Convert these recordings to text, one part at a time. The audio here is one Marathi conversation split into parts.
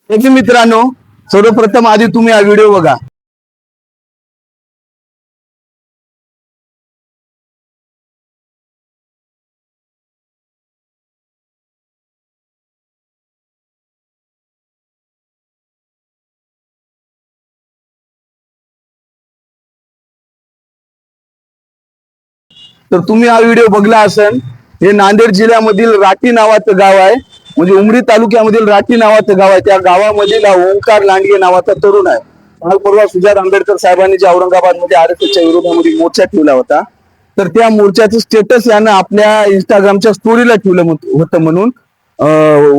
मित्रांनो, सर्वप्रथम आधी तुम्ही हा व्हिडिओ बघा. तर तुम्ही हा व्हिडिओ बघला असेल. हे नांदेड जिल्ह्यामधील राठी नावाचं गाव आहे. म्हणजे उमरी तालुक्यामधील राठी नावाचं गाव आहे. त्या गावामधील ओंकार लांडगे नावाचा तरुण आहे. काल परवा सुजात आंबेडकर साहेबांनी जे औरंगाबादमध्ये आरएसएसच्या विरोधामध्ये मोर्चा ठेवला होता, तर त्या मोर्चाचं स्टेटस यानं आपल्या इंस्टाग्रामच्या स्टोरीला ठेवलं होतं. म्हणून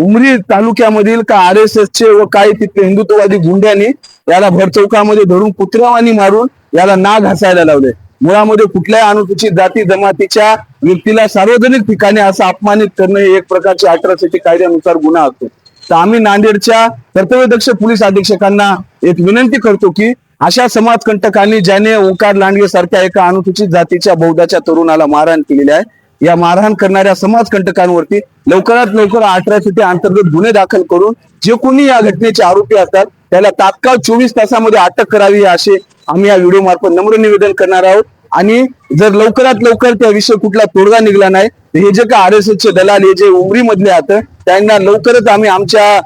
उमरी तालुक्यामधील का आरएसएसचे व काही तिथले हिंदुत्ववादी गुंड्यांनी याला भरचौकामध्ये धरून कुत्र्यावानी मारून याला नाक घासायला लावले. मुळामध्ये कुठल्याही अनुसूचित जाती जमातीच्या व्यक्तीला सार्वजनिक ठिकाणी असं अपमानित करणं हे एक प्रकारचे अट्रॉसिटी कायद्यानुसार गुन्हा असतो. तर आम्ही नांदेडच्या कर्तव्यदक्ष पोलीस अधीक्षकांना एक विनंती करतो की अशा समाजकंटकांनी ज्याने ओंकार लांडगे सारख्या एका अनुसूचित जातीच्या बौद्धाच्या तरुणाला मारहाण केलेली आहे, या मारहाण करणाऱ्या समाजकंटकांवरती लवकरात लवकर अट्रॉसिटी अंतर्गत गुन्हे दाखल करून जे कोणी या घटनेचे आरोपी असतात त्याला तात्काळ 24 तासामध्ये अटक करावी असे आम्ही या व्हिडिओ मार्फत नम्र निवेदन करणार आहोत. आणि जर लवकरात लवकर त्या विषय कुठला तोडगा निघला नाही तर हे जे काय आरएसएसचे दलाल हे जे उमरी मधले आहेत त्यांना लवकरच आम्ही आमच्या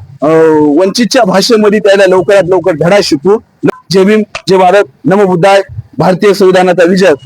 वंचितच्या भाषेमध्ये त्याला लवकरात लवकर धडा शिकवू. जय भीम, जय भारत, नमो बुद्धाय. भारतीय संविधानाचा विजय असो.